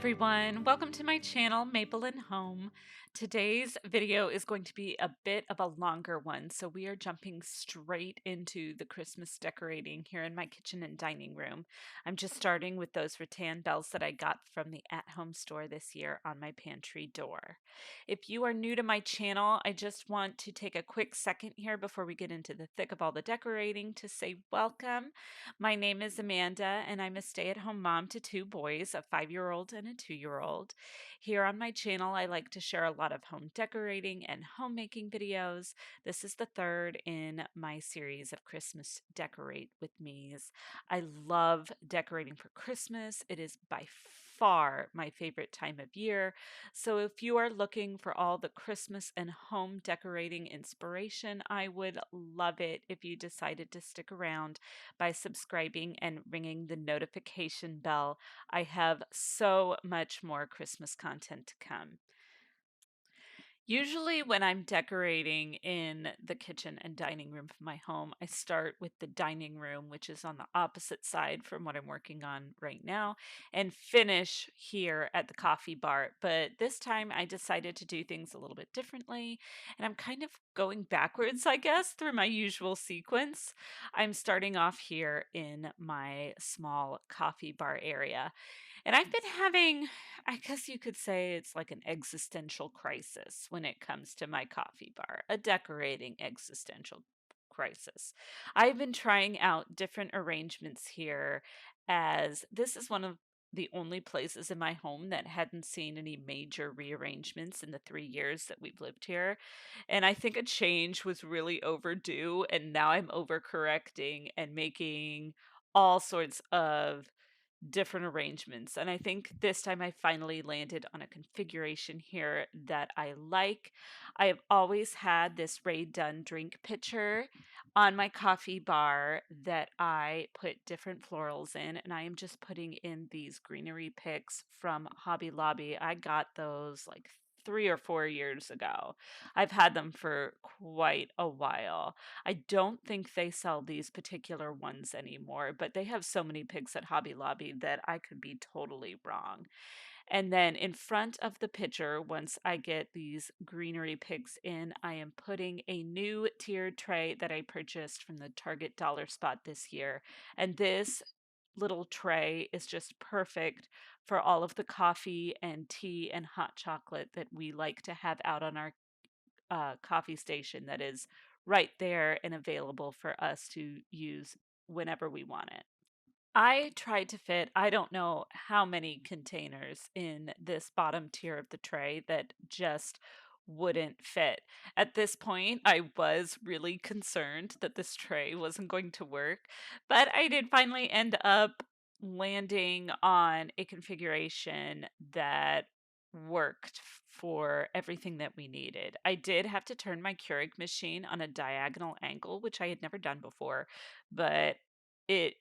everyone, welcome to my channel, Maple and Home. Today's video is going to be a bit of a longer one, so we are jumping straight into the Christmas decorating here in my kitchen and dining room. I'm just starting with those rattan bells that I got from the at-home store this year on my pantry door. If you are new to my channel, I just want to take a quick second here before we get into the thick of all the decorating to say welcome. My name is Amanda, and I'm a stay-at-home mom to two boys, a 5-year-old and a 2-year-old. Here on my channel, I like to share a lot of home decorating and homemaking videos. This is the third in my series of Christmas Decorate with Me's. I love decorating for Christmas. It is by far my favorite time of year. So if you are looking for all the Christmas and home decorating inspiration, I would love it if you decided to stick around by subscribing and ringing the notification bell. I have so much more Christmas content to come. Usually, when I'm decorating in the kitchen and dining room of my home, I start with the dining room, which is on the opposite side from what I'm working on right now, and finish here at the coffee bar. But this time I decided to do things a little bit differently, and I'm kind of going backwards, I guess, through my usual sequence. I'm starting off here in my small coffee bar area. And I've been having, I guess you could say it's like an existential crisis when it comes to my coffee bar, a decorating existential crisis. I've been trying out different arrangements here, as this is one of the only places in my home that hadn't seen any major rearrangements in the 3 years that we've lived here. And I think a change was really overdue, and now I'm overcorrecting and making all sorts of different arrangements. And I think this time I finally landed on a configuration here that I like. I have always had this Ray Dunn drink pitcher on my coffee bar that I put different florals in, and I am just putting in these greenery picks from Hobby Lobby. I got those like 3 or 4 years ago. I've had them for quite a while. I don't think they sell these particular ones anymore, but they have so many pigs at Hobby Lobby that I could be totally wrong. And then in front of the pitcher, once I get these greenery pigs in, I am putting a new tiered tray that I purchased from the Target Dollar Spot this year. And this little tray is just perfect for all of the coffee and tea and hot chocolate that we like to have out on our coffee station, that is right there and available for us to use whenever we want it. I tried to fit, I don't know how many containers in this bottom tier of the tray that just wouldn't fit. At this point, I was really concerned that this tray wasn't going to work, but I did finally end up landing on a configuration that worked for everything that we needed. I did have to turn my Keurig machine on a diagonal angle, which I had never done before, but it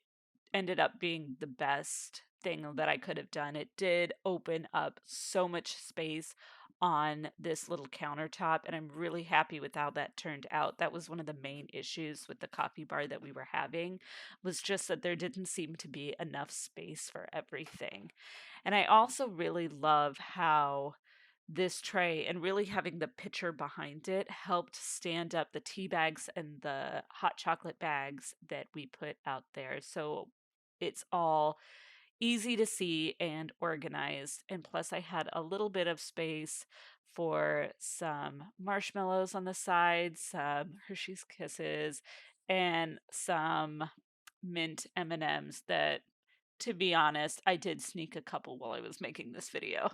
ended up being the best thing that I could have done. It did open up so much space on this little countertop, and I'm really happy with how that turned out. That was one of the main issues with the coffee bar that we were having, was just that there didn't seem to be enough space for everything. And I also really love how this tray and really having the pitcher behind it helped stand up the tea bags and the hot chocolate bags that we put out there. So it's all easy to see and organized. And plus, I had a little bit of space for some marshmallows on the side, some Hershey's Kisses, and some mint M&Ms that, to be honest, I did sneak a couple while I was making this video.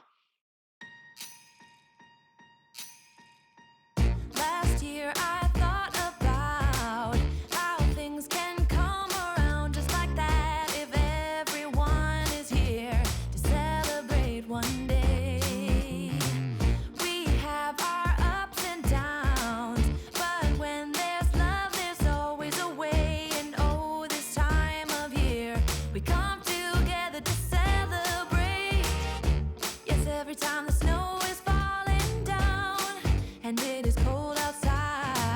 Last year I thought about how things can come around just like that if everyone is here to celebrate one day. We have our ups and downs, but when there's love, there's always a way. And oh, this time of year we come together to celebrate. Yes, every time the snow is falling down and it is cold outside,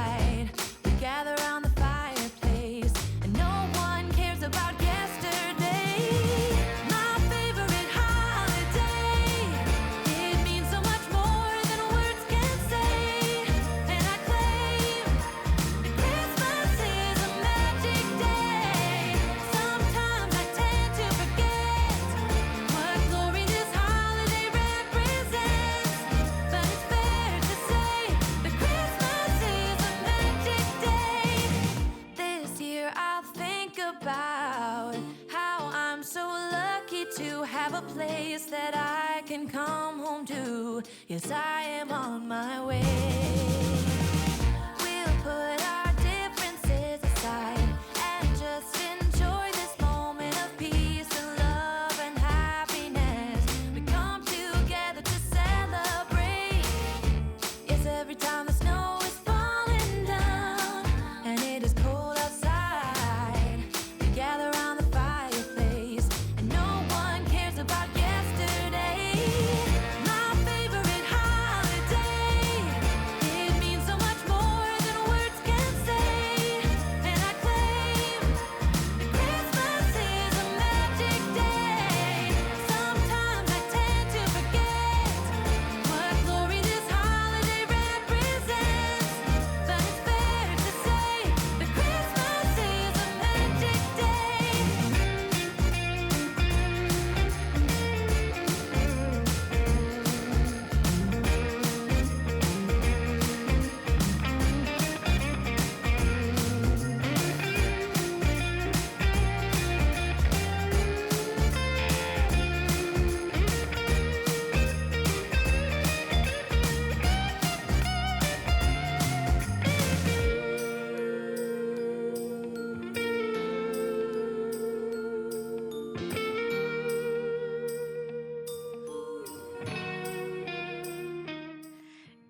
about how I'm so lucky to have a place that I can come home to. Yes, I am on my way. We'll put our differences aside and just enjoy this moment of peace and love and happiness. We come together to celebrate. Yes, every time the snow is falling down and it is cold outside, we gather around the fireplace and no one cares about yesterday. My favorite holiday, it means so much more than words can say. And I claim that Christmas is a magic day. Sometimes I tend to forget what glory this holiday represents, but it's fair to say that Christmas is a magic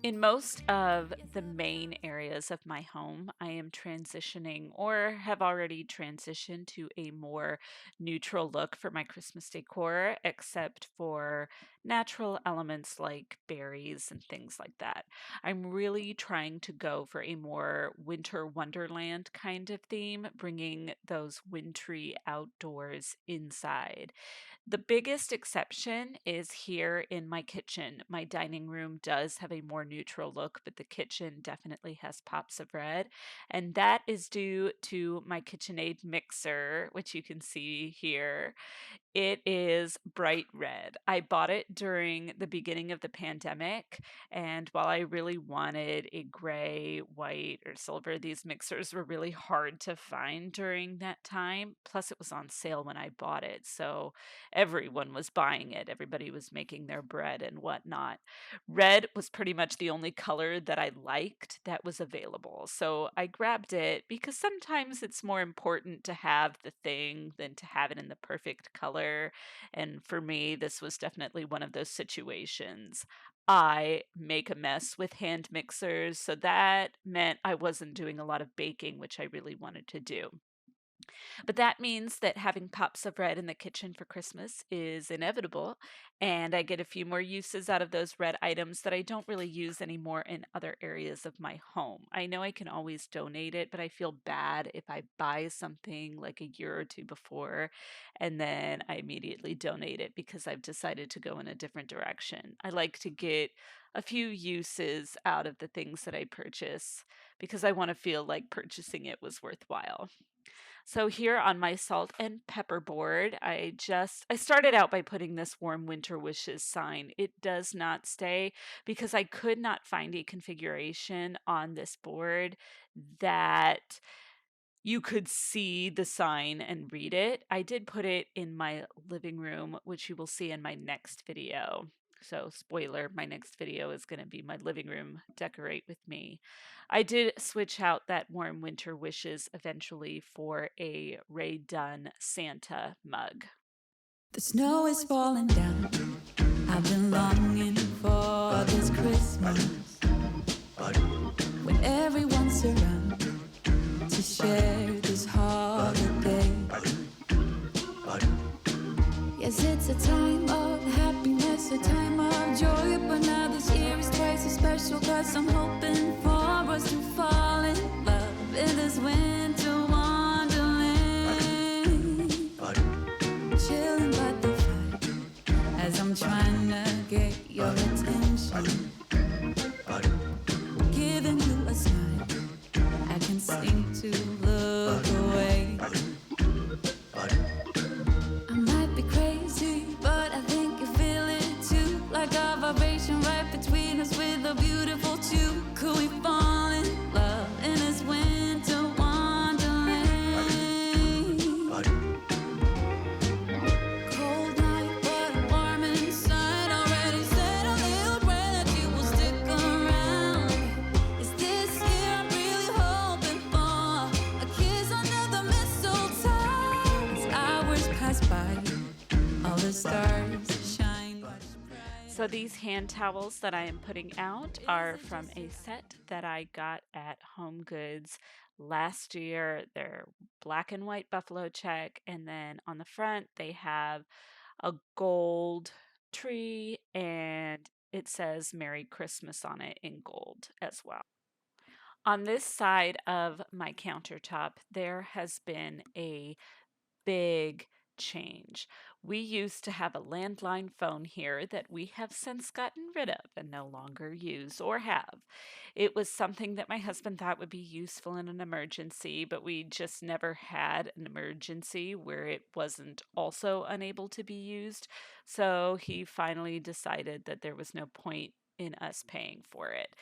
In most of the main areas of my home, I am transitioning or have already transitioned to a more neutral look for my Christmas decor, except for natural elements like berries and things like that. I'm really trying to go for a more winter wonderland kind of theme, bringing those wintry outdoors inside. The biggest exception is here in my kitchen. My dining room does have a more neutral look, but the kitchen definitely has pops of red. And that is due to my KitchenAid mixer, which you can see here. It is bright red. I bought it during the beginning of the pandemic, and while I really wanted a gray, white, or silver, these mixers were really hard to find during that time. Plus, it was on sale when I bought it, so everyone was buying it. Everybody was making their bread and whatnot. Red was pretty much the only color that I liked that was available, so I grabbed it because sometimes it's more important to have the thing than to have it in the perfect color. And for me, this was definitely one of those situations. I make a mess with hand mixers, so that meant I wasn't doing a lot of baking, which I really wanted to do. But that means that having pops of red in the kitchen for Christmas is inevitable, and I get a few more uses out of those red items that I don't really use anymore in other areas of my home. I know I can always donate it, but I feel bad if I buy something like a year or two before and then I immediately donate it because I've decided to go in a different direction. I like to get a few uses out of the things that I purchase because I want to feel like purchasing it was worthwhile. So here on my salt and pepper board, I started out by putting this warm winter wishes sign. It does not stay because I could not find a configuration on this board that you could see the sign and read it. I did put it in my living room, which you will see in my next video. So, spoiler, my next video is going to be my living room decorate with me. I did switch out that warm winter wishes eventually for a Ray Dunn Santa mug. The snow is falling down. I've been longing for this Christmas when everyone's around to share this holiday. Yes, it's a time of happiness, a time of joy, but now this year is twice as special 'cause I'm hoping for us to fall in love in this winter wonderland. Chilling by the fire as I'm trying to get your attention, giving you a smile. I can seem to look away. I might be crazy, but I think you feel it too. Like a vibration right between us with a beautiful two. Could we fall in love in this winter wonderland? So these hand towels that I am putting out are from a set that I got at Home Goods last year. They're black and white buffalo check, and then on the front they have a gold tree and it says Merry Christmas on it in gold as well. On this side of my countertop, there has been a big change. We used to have a landline phone here that we have since gotten rid of and no longer use or have. It was something that my husband thought would be useful in an emergency, but we just never had an emergency where it wasn't also unable to be used. So he finally decided that there was no point in us paying for it.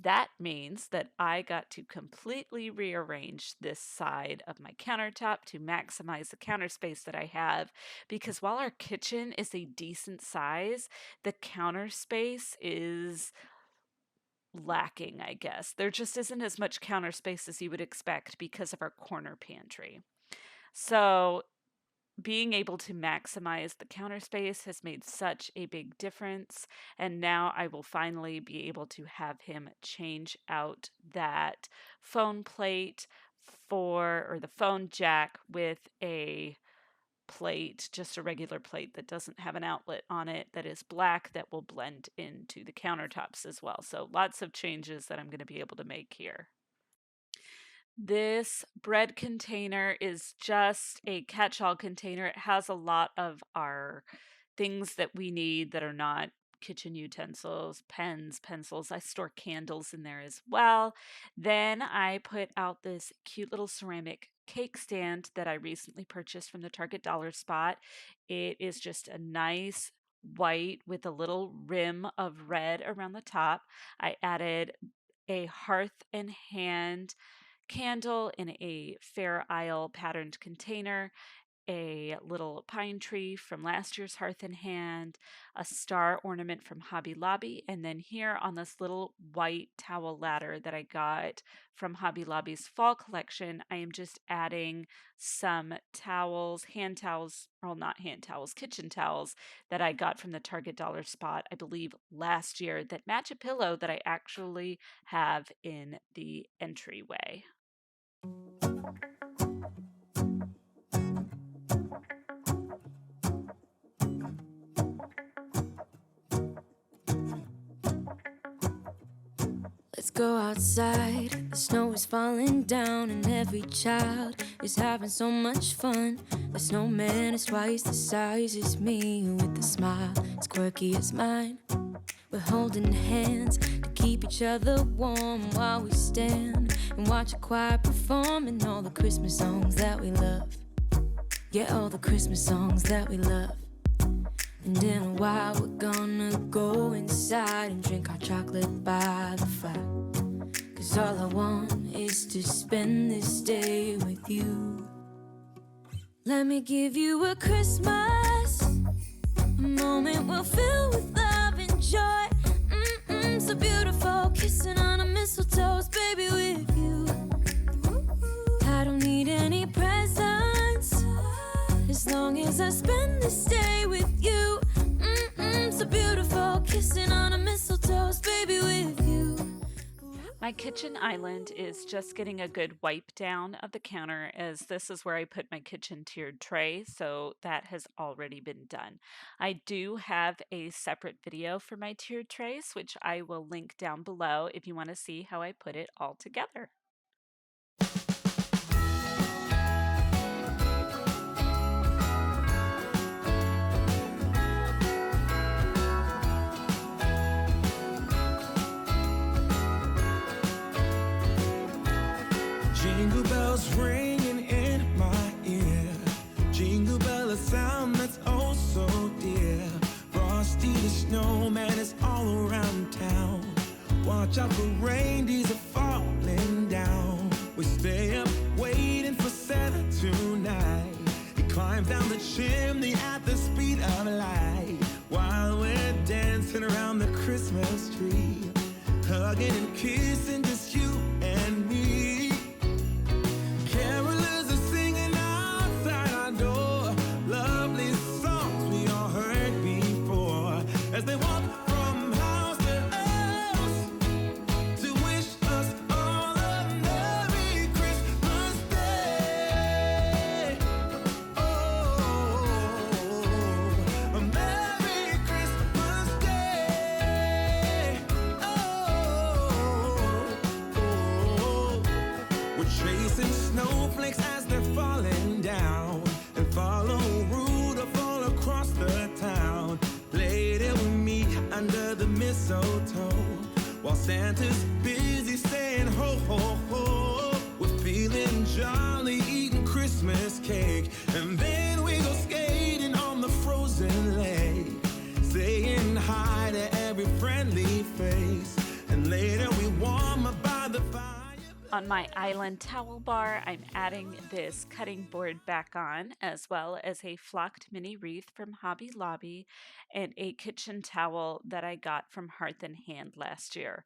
That means that I got to completely rearrange this side of my countertop to maximize the counter space that I have because while our kitchen is a decent size, the counter space is lacking, I guess. There just isn't as much counter space as you would expect because of our corner pantry. So being able to maximize the counter space has made such a big difference. And now I will finally be able to have him change out that phone plate or the phone jack with a plate, just a regular plate that doesn't have an outlet on it that is black that will blend into the countertops as well. So lots of changes that I'm going to be able to make here. This bread container is just a catch-all container. It has a lot of our things that we need that are not kitchen utensils, pens, pencils. I store candles in there as well. Then I put out this cute little ceramic cake stand that I recently purchased from the Target Dollar Spot. It is just a nice white with a little rim of red around the top. I added a hearth and hand candle in a Fair Isle patterned container, a little pine tree from last year's Hearth and Hand, a star ornament from Hobby Lobby, and then here on this little white towel ladder that I got from Hobby Lobby's fall collection, I am just adding some towels, hand towels, well, not hand towels, kitchen towels that I got from the Target Dollar Spot, I believe last year, that match a pillow that I actually have in the entryway. Let's go outside. The snow is falling down, and every child is having so much fun. The snowman is twice the size as me, with a smile as quirky as mine. We're holding hands to keep each other warm while we stand and watch a choir performing all the Christmas songs that we love. Yeah, all the Christmas songs that we love. And in a while we're gonna go inside and drink our chocolate by the fire. 'Cause all I want is to spend this day with you. Let me give you a Christmas, a moment we'll fill with love and joy. So beautiful, kissing on a mistletoe, baby, with you. I don't need any presents as long as I spend this day with you. So beautiful, kissing on a mistletoe, baby, with you. My kitchen island is just getting a good wipe down of the counter, as this is where I put my kitchen tiered tray, so that has already been done. I do have a separate video for my tiered trays, which I will link down below if you want to see how I put it all together. Jingle bells ringing in my ear. Jingle bell, a sound that's oh so dear. Frosty the snowman is all around town. Watch out for reindeers are falling down. We stay up waiting for Santa tonight. He climbs down the chimney at the speed of light, while we're dancing around the Christmas tree, hugging and kissing just you and me. Carolers are singing outside our door, lovely songs we all heard before, as they walk while Santa's busy saying ho, ho, ho. We're feeling jolly, eating Christmas cake, and then we go skating on the frozen lake, saying hi to every friendly face, and later we warm up by the fire. On my island towel bar, I'm adding this cutting board back on, as well as a flocked mini wreath from Hobby Lobby and a kitchen towel that I got from Hearth and Hand last year.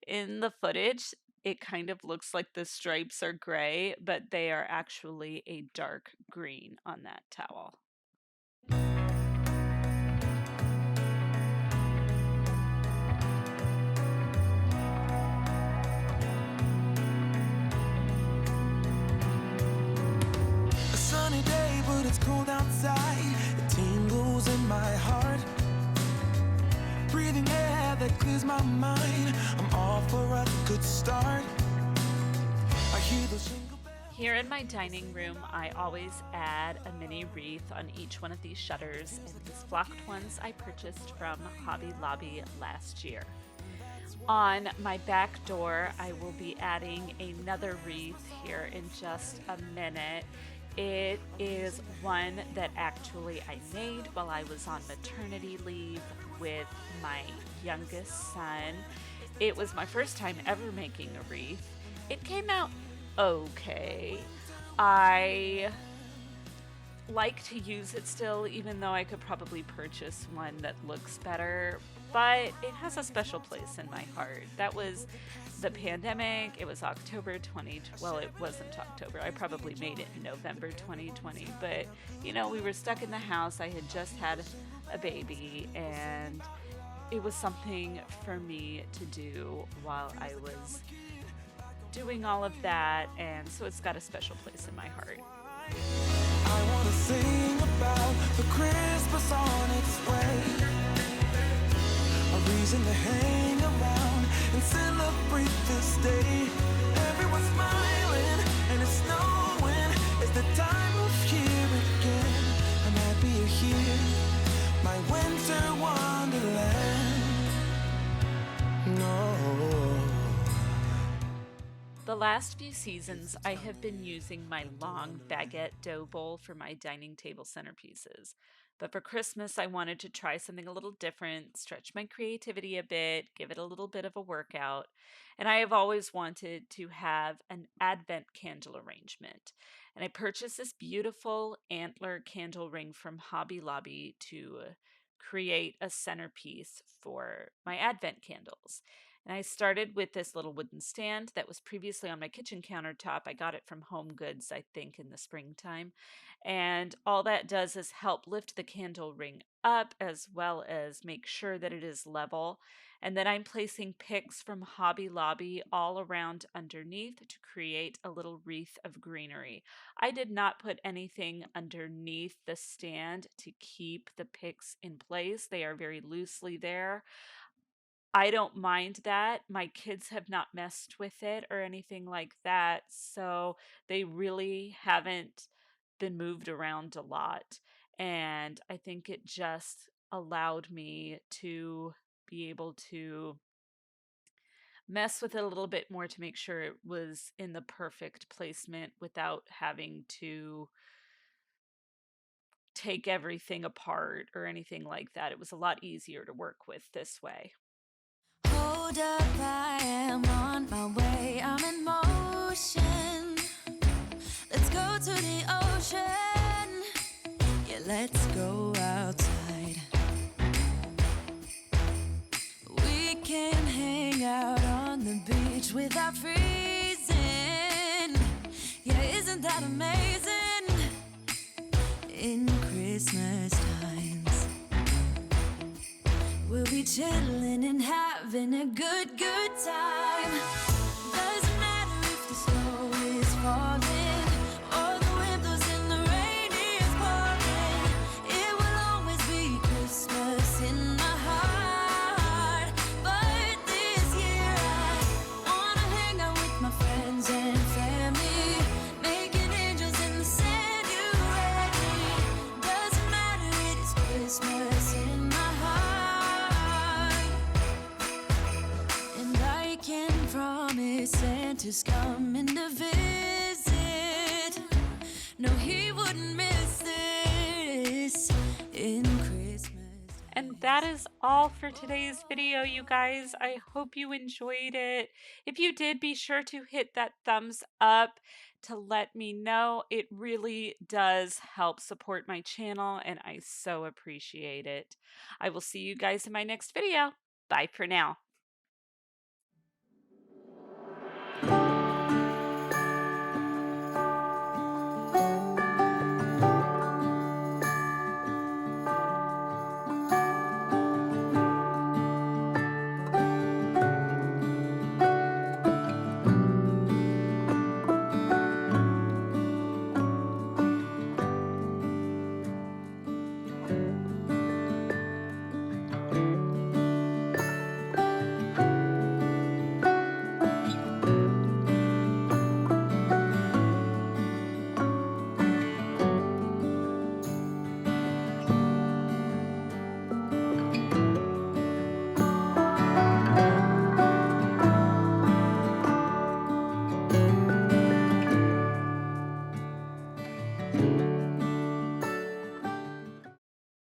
In the footage, it kind of looks like the stripes are gray, but they are actually a dark green on that towel. A sunny day, but it's cold outside. It tingles in my heart. Breathing air that clears my mind. I'm all for a good start. I hear those jingle bells. Here in my dining room, I always add a mini wreath on each one of these shutters, and these flocked ones I purchased from Hobby Lobby last year. On my back door, I will be adding another wreath here in just a minute. It is one that actually I made while I was on maternity leave with my youngest son. It was my first time ever making a wreath. It came out okay. I like to use it still, even though I could probably purchase one that looks better, but it has a special place in my heart. That was the pandemic. It was October 2020. Well, it wasn't October. I probably made it in November 2020, but we were stuck in the house. I had just had a baby, and it was something for me to do while I was doing all of that, and so it's got a special place in my heart. I wanna sing about the Christmas on its way. A reason to hang around and celebrate this day. Everyone's smiling and it's snowing. It's the time of year again. I'm happy you're here, my winter wonderland. No. The last few seasons, I have been using my long baguette dough bowl for my dining table centerpieces. But for Christmas, I wanted to try something a little different, stretch my creativity a bit, give it a little bit of a workout. And I have always wanted to have an Advent candle arrangement. And I purchased this beautiful antler candle ring from Hobby Lobby to create a centerpiece for my Advent candles. And I started with this little wooden stand that was previously on my kitchen countertop. I got it from Home Goods, I think, in the springtime. And all that does is help lift the candle ring up as well as make sure that it is level. And then I'm placing picks from Hobby Lobby all around underneath to create a little wreath of greenery. I did not put anything underneath the stand to keep the picks in place. They are very loosely there. I don't mind that. My kids have not messed with it or anything like that, so they really haven't been moved around a lot. And I think it just allowed me to be able to mess with it a little bit more to make sure it was in the perfect placement without having to take everything apart or anything like that. It was a lot easier to work with this way. Hold up, I am on my way. I'm in motion. Let's go to the ocean. Yeah, let's go outside. We can hang out on the beach without freezing. Yeah, isn't that amazing? In Christmas times, we'll be chilling and having a good time. Doesn't matter if the snow is falling or the wind blows and the rain is pouring. It will always be Christmas in my heart. But this year I wanna hang out with my friends and family, making angels in the sand. You ready? Doesn't matter, it is Christmas in my heart. And I Santa's coming to visit. No, he wouldn't miss this in Christmas And that is all for today's video, you guys. I hope you enjoyed it. If you did, be sure to hit that thumbs up to let me know. It really does help support my channel, and I so appreciate it. I will see you guys in my next video. Bye for now.